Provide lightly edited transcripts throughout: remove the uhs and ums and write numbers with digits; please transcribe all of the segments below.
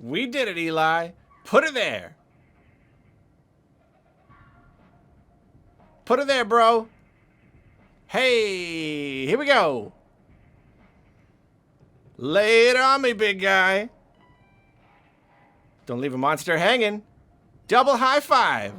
We did it, Eli. Put it there. Put it there, bro. Hey, here we go. Lay it on me, big guy. Don't leave a monster hanging. Double high five.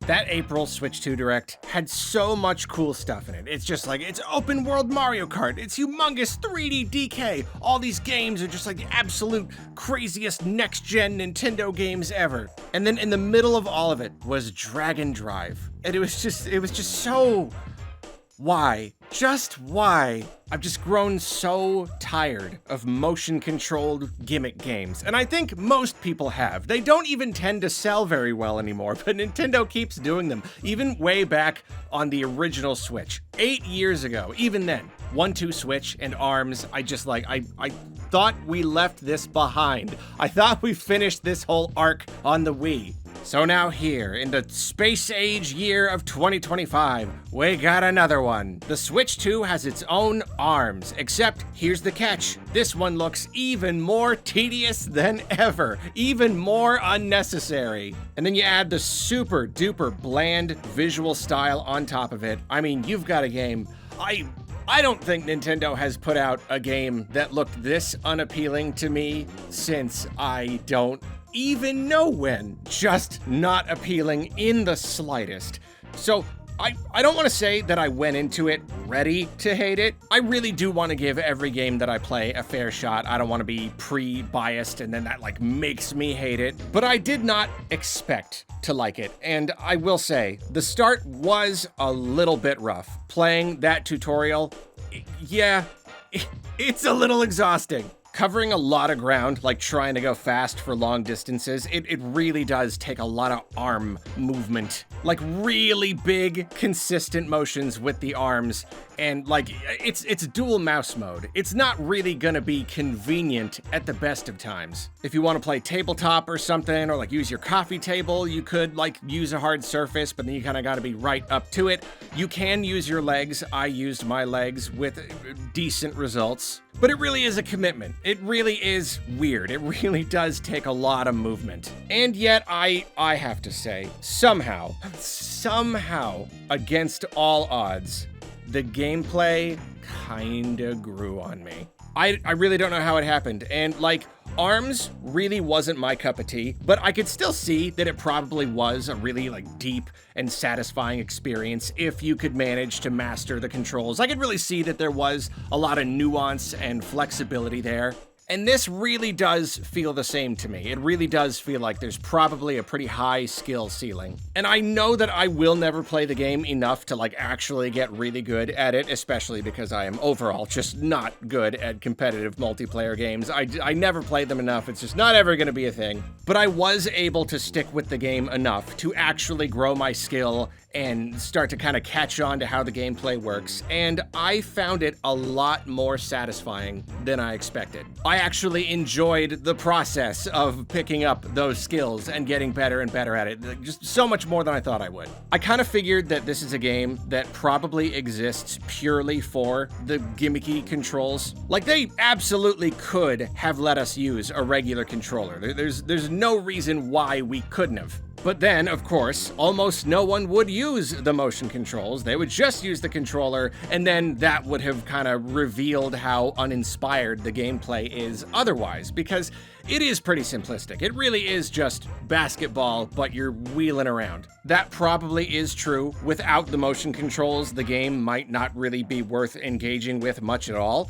That April Switch 2 Direct had so much cool stuff in it. It's just like, it's open world Mario Kart, it's humongous 3D DK. All these games are just like the absolute craziest next-gen Nintendo games ever. And then in the middle of all of it was Dragon Drive. And it was just so... Why? Just why? I've just grown so tired of motion-controlled gimmick games, and I think most people have. They don't even tend to sell very well anymore, but Nintendo keeps doing them, even way back on the original Switch. 8 years ago, even then. 1-2 Switch and ARMS, I thought we left this behind. I thought we finished this whole arc on the Wii. So now here, in the space age year of 2025, we got another one. The Switch 2 has its own ARMS, except here's the catch. This one looks even more tedious than ever, even more unnecessary. And then you add the super duper bland visual style on top of it. I mean, you've got a game. I don't think Nintendo has put out a game that looked this unappealing to me since I don't even know when. Just not appealing in the slightest. So I don't want to say that I went into it ready to hate it. I really do want to give every game that I play a fair shot. I don't want to be pre-biased and then that like makes me hate it. But I did not expect to like it. And I will say, the start was a little bit rough. Playing that tutorial, yeah, it's a little exhausting. Covering a lot of ground, like trying to go fast for long distances, it really does take a lot of arm movement. Like really big, consistent motions with the arms, and like, it's dual mouse mode. It's not really gonna be convenient at the best of times. If you wanna play tabletop or something, or like use your coffee table, you could like use a hard surface, but then you kinda gotta be right up to it. You can use your legs. I used my legs with decent results. But it really is a commitment. It really is weird. It really does take a lot of movement. And yet, I have to say, somehow, against all odds, the gameplay kinda grew on me. I really don't know how it happened, and like, ARMS really wasn't my cup of tea, but I could still see that it probably was a really like deep and satisfying experience if you could manage to master the controls. I could really see that there was a lot of nuance and flexibility there. And this really does feel the same to me. It really does feel like there's probably a pretty high skill ceiling. And I know that I will never play the game enough to like actually get really good at it, especially because I am overall just not good at competitive multiplayer games. I never played them enough. It's just not ever gonna be a thing. But I was able to stick with the game enough to actually grow my skill and start to kind of catch on to how the gameplay works, and I found it a lot more satisfying than I expected. I actually enjoyed the process of picking up those skills and getting better and better at it, just so much more than I thought I would. I kind of figured that this is a game that probably exists purely for the gimmicky controls. Like, they absolutely could have let us use a regular controller. There's no reason why we couldn't have. But then, of course, almost no one would use the motion controls. They would just use the controller, and then that would have kind of revealed how uninspired the gameplay is otherwise, because it is pretty simplistic. It really is just basketball, but you're wheeling around. That probably is true. Without the motion controls, the game might not really be worth engaging with much at all.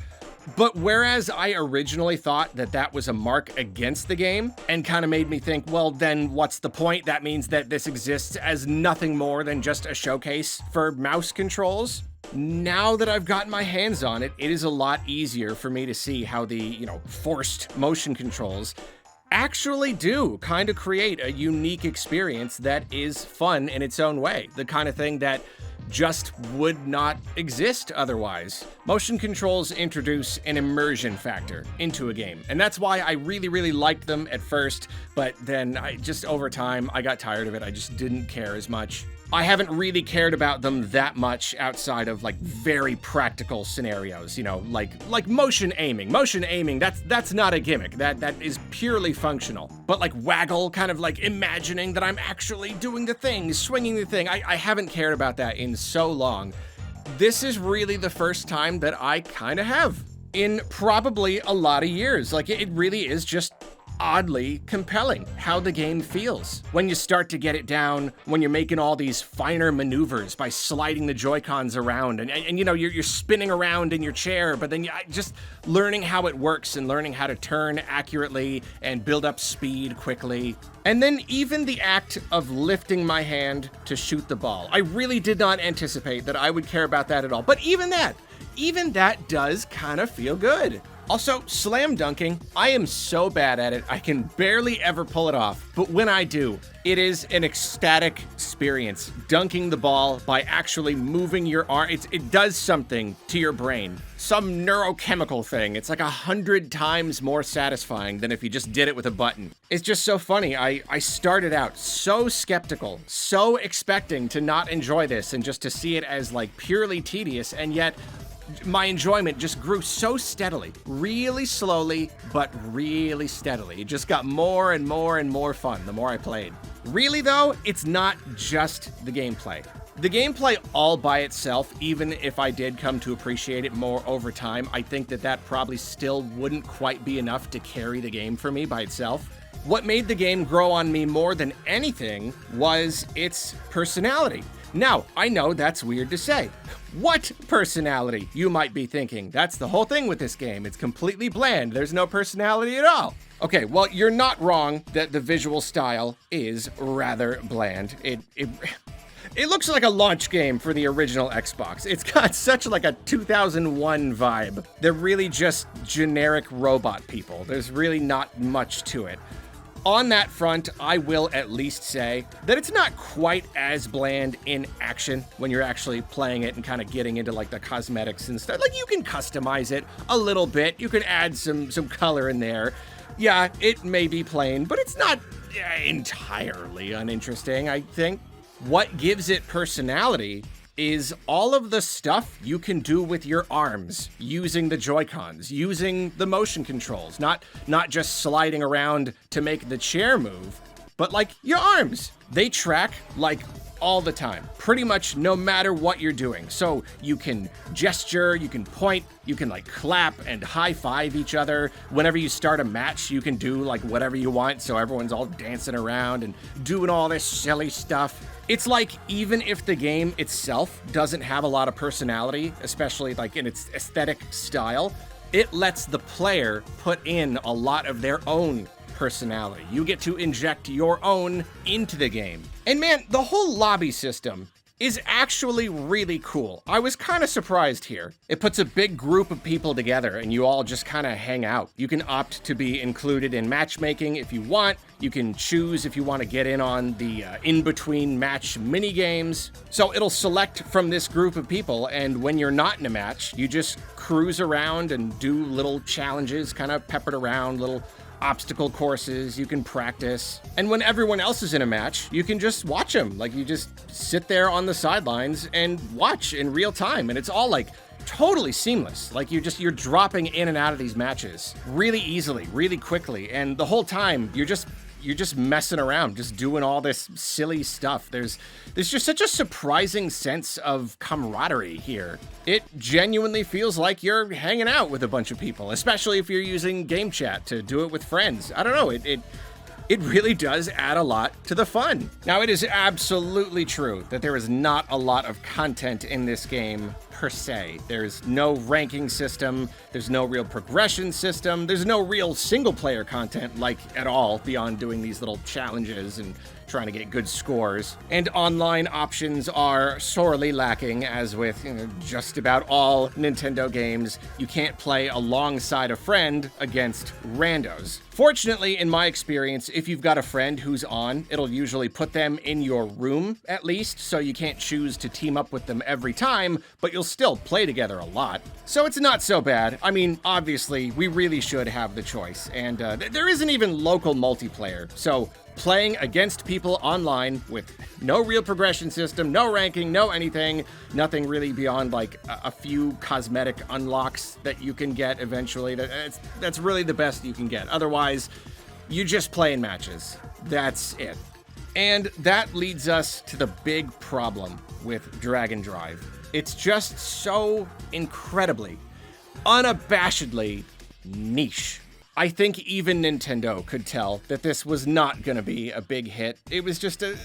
But whereas I originally thought that that was a mark against the game and kind of made me think, well, then what's the point? That means that this exists as nothing more than just a showcase for mouse controls. Now that I've gotten my hands on it, it is a lot easier for me to see how the, forced motion controls actually do kind of create a unique experience that is fun in its own way. The kind of thing that just would not exist otherwise. Motion controls introduce an immersion factor into a game, and that's why I really, really liked them at first, but then over time, I got tired of it. I just didn't care as much. I haven't really cared about them that much outside of like very practical scenarios, you know, like motion aiming. Motion aiming, that's not a gimmick. That is purely functional. But like waggle, kind of like imagining that I'm actually doing the thing, swinging the thing. I haven't cared about that in so long. This is really the first time that I kind of have in probably a lot of years. Like it really is just oddly compelling how the game feels when you start to get it down, when you're making all these finer maneuvers by sliding the Joy-Cons around and you know, you're spinning around in your chair, but then just learning how it works and learning how to turn accurately and build up speed quickly. And then even the act of lifting my hand to shoot the ball. I really did not anticipate that I would care about that at all, but even that does kind of feel good. Also, slam dunking, I am so bad at it, I can barely ever pull it off. But when I do, it is an ecstatic experience. Dunking the ball by actually moving your arm, it does something to your brain. Some neurochemical thing. It's like 100 times more satisfying than if you just did it with a button. It's just so funny. I started out so skeptical, so expecting to not enjoy this and just to see it as like purely tedious, and yet my enjoyment just grew so steadily, really slowly, but really steadily. It just got more and more and more fun the more I played. Really though, it's not just the gameplay. The gameplay all by itself, even if I did come to appreciate it more over time, I think that probably still wouldn't quite be enough to carry the game for me by itself. What made the game grow on me more than anything was its personality. Now, I know that's weird to say. What personality, you might be thinking? That's the whole thing with this game. It's completely bland. There's no personality at all. Okay, well, you're not wrong that the visual style is rather bland. It looks like a launch game for the original Xbox. It's got such like a 2001 vibe. They're really just generic robot people. There's really not much to it. On that front, I will at least say that it's not quite as bland in action when you're actually playing it and kind of getting into like the cosmetics and stuff. Like you can customize it a little bit. You can add some color in there. Yeah, it may be plain, but it's not entirely uninteresting, I think. What gives it personality is all of the stuff you can do with your arms, using the Joy-Cons, using the motion controls, not just sliding around to make the chair move, but like your arms. They track like all the time, pretty much no matter what you're doing. So you can gesture, you can point, you can like clap and high five each other. Whenever you start a match, you can do like whatever you want. So everyone's all dancing around and doing all this silly stuff. It's like even if the game itself doesn't have a lot of personality, especially like in its aesthetic style, it lets the player put in a lot of their own personality. You get to inject your own into the game. And man, the whole lobby system is actually really cool. I was kind of surprised here. It puts a big group of people together and you all just kind of hang out. You can opt to be included in matchmaking if you want. You can choose if you want to get in on the in-between match mini games. So it'll select from this group of people, and when you're not in a match, you just cruise around and do little challenges, kind of peppered around, little obstacle courses you can practice. And when everyone else is in a match, you can just watch them. Like you just sit there on the sidelines and watch in real time. And it's all like totally seamless. Like you're dropping in and out of these matches really easily, really quickly. And the whole time you're just messing around, just doing all this silly stuff. There's just such a surprising sense of camaraderie here. It genuinely feels like you're hanging out with a bunch of people, especially if you're using game chat to do it with friends. I don't know, it really does add a lot to the fun. Now, it is absolutely true that there is not a lot of content in this game per se. There's no ranking system, there's no real progression system, there's no real single-player content, like, at all, beyond doing these little challenges and trying to get good scores. And online options are sorely lacking, as with just about all Nintendo games. You can't play alongside a friend against randos. Fortunately, in my experience, if you've got a friend who's on, it'll usually put them in your room, at least, so you can't choose to team up with them every time, but you'll still play together a lot. So it's not so bad. I mean, obviously, we really should have the choice, and there isn't even local multiplayer, so playing against people online with no real progression system, no ranking, no anything, nothing really beyond like a few cosmetic unlocks that you can get eventually. That's really the best you can get. Otherwise, you just play in matches. That's it. And that leads us to the big problem with Dragon Drive. It's just so incredibly, unabashedly niche. I think even Nintendo could tell that this was not going to be a big hit. It was just a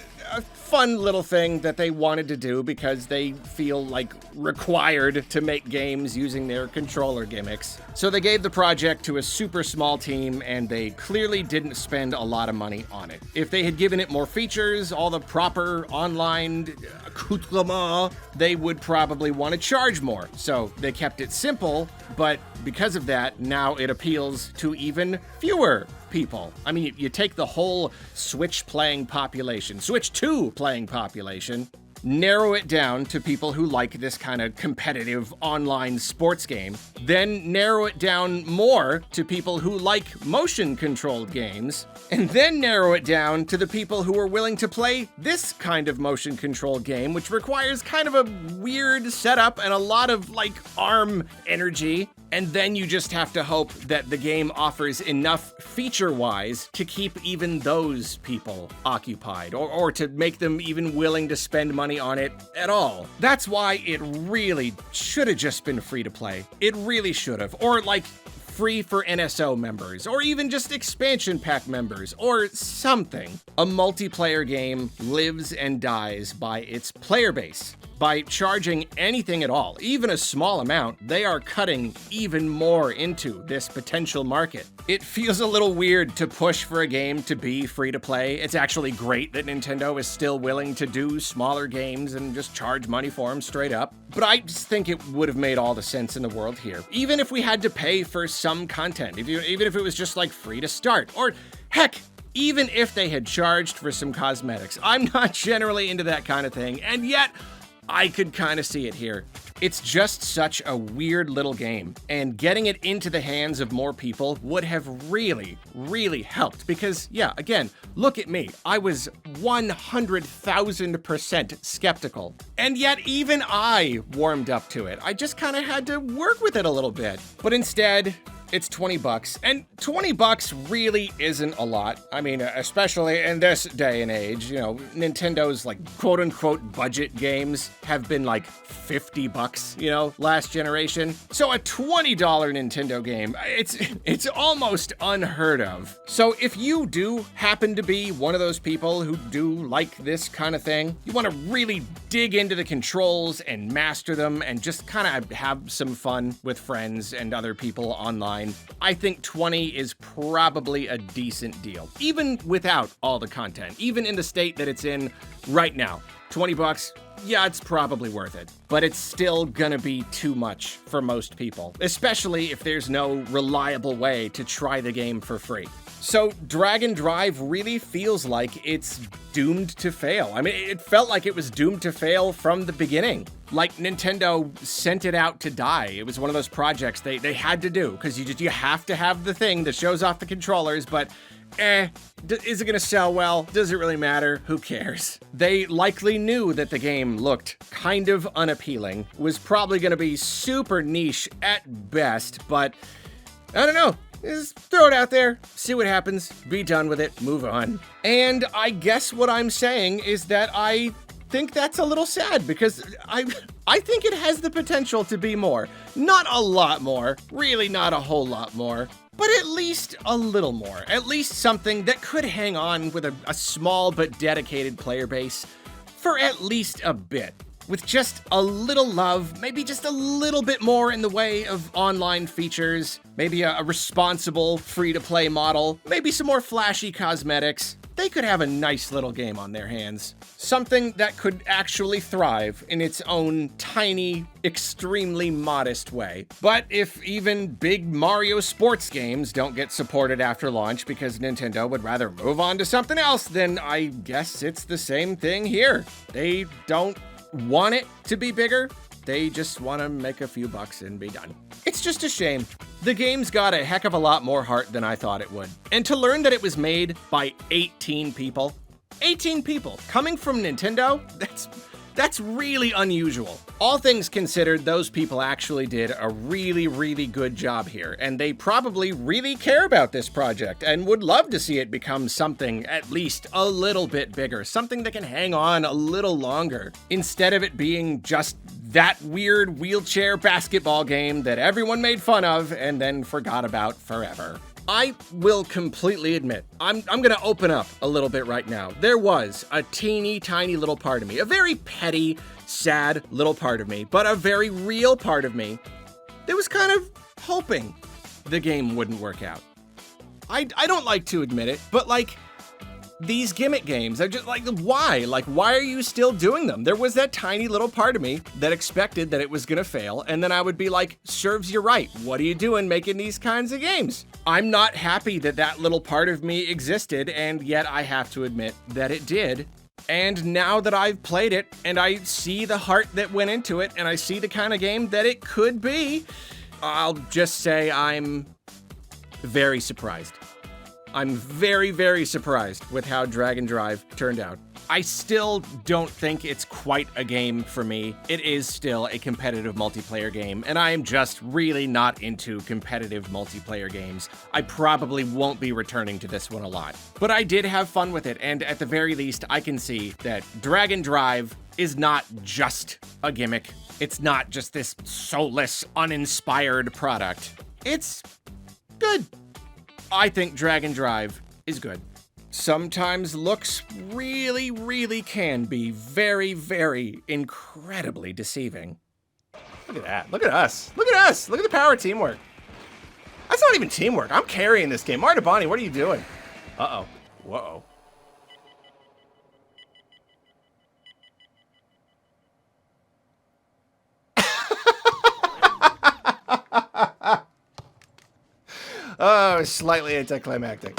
fun little thing that they wanted to do because they feel like required to make games using their controller gimmicks. So they gave the project to a super small team, and they clearly didn't spend a lot of money on it. If they had given it more features, all the proper online accoutrements, they would probably want to charge more. So they kept it simple, but because of that, now it appeals to even fewer people. I mean, you take the whole Switch playing population, Switch 2 playing population, narrow it down to people who like this kind of competitive online sports game, then narrow it down more to people who like motion-controlled games, and then narrow it down to the people who are willing to play this kind of motion-controlled game, which requires kind of a weird setup and a lot of, like, arm energy. And then you just have to hope that the game offers enough feature-wise to keep even those people occupied, or to make them even willing to spend money on it at all. That's why it really should have just been free to play. It really should have. Or like free for NSO members, or even just expansion pack members, or something. A multiplayer game lives and dies by its player base. By charging anything at all, even a small amount, they are cutting even more into this potential market. It feels a little weird to push for a game to be free to play. It's actually great that Nintendo is still willing to do smaller games and just charge money for them straight up. But I just think it would have made all the sense in the world here. Even if we had to pay for some content, even if it was just like free to start, or heck, even if they had charged for some cosmetics. I'm not generally into that kind of thing, and yet I could kind of see it here. It's just such a weird little game, and getting it into the hands of more people would have really, really helped because, yeah, again, look at me. I was 100,000% skeptical, and yet even I warmed up to it. I just kind of had to work with it a little bit. But instead, it's $20, and $20 really isn't a lot. I mean, especially in this day and age, you know, Nintendo's like quote-unquote budget games have been like $50, you know, last generation. So a $20 Nintendo game, it's almost unheard of. So if you do happen to be one of those people who do like this kind of thing, you want to really dig into the controls and master them and just kind of have some fun with friends and other people online, I think 20 is probably a decent deal, even without all the content, even in the state that it's in right now. $20, yeah, it's probably worth it, but it's still gonna be too much for most people, especially if there's no reliable way to try the game for free. So Dragon Drive really feels like it's doomed to fail. I mean, it felt like it was doomed to fail from the beginning. Like Nintendo sent it out to die. It was one of those projects they had to do, because you have to have the thing that shows off the controllers, but is it gonna sell well? Does it really matter? Who cares? They likely knew that the game looked kind of unappealing, was probably gonna be super niche at best, but I don't know. Just throw it out there, see what happens, be done with it, move on. And I guess what I'm saying is that I think that's a little sad, because I think it has the potential to be more. Not a lot more, really not a whole lot more, but at least a little more. At least something that could hang on with a small but dedicated player base for at least a bit. With just a little love, maybe just a little bit more in the way of online features, maybe a responsible free-to-play model, maybe some more flashy cosmetics, they could have a nice little game on their hands. Something that could actually thrive in its own tiny, extremely modest way. But if even big Mario sports games don't get supported after launch because Nintendo would rather move on to something else, then I guess it's the same thing here. They don't want it to be bigger. They just want to make a few bucks and be done. It's just a shame. The game's got a heck of a lot more heart than I thought it would. And to learn that it was made by 18 people, 18 people coming from Nintendo, that's really unusual. All things considered, those people actually did a really, really good job here, and they probably really care about this project and would love to see it become something at least a little bit bigger, something that can hang on a little longer, instead of it being just that weird wheelchair basketball game that everyone made fun of and then forgot about forever. I will completely admit, I'm gonna open up a little bit right now. There was a teeny tiny little part of me, a very petty, sad little part of me, but a very real part of me that was kind of hoping the game wouldn't work out. I don't like to admit it, but like, these gimmick games are just like, why? Like, why are you still doing them? There was that tiny little part of me that expected that it was gonna fail, and then I would be like, serves you right. What are you doing making these kinds of games? I'm not happy that that little part of me existed, and yet I have to admit that it did. And now that I've played it, and I see the heart that went into it, and I see the kind of game that it could be, I'll just say I'm very surprised. I'm very, very surprised with how Dragon Drive turned out. I still don't think it's quite a game for me. It is still a competitive multiplayer game, and I am just really not into competitive multiplayer games. I probably won't be returning to this one a lot. But I did have fun with it, and at the very least, I can see that Dragon Drive is not just a gimmick. It's not just this soulless, uninspired product. It's good. I think Dragon Drive is good. Sometimes looks really, really can be very, very incredibly deceiving. Look at that. Look at us. Look at us. Look at the power of teamwork. That's not even teamwork. I'm carrying this game. Martabani, what are you doing? Uh-oh. Whoa. Oh, slightly anticlimactic.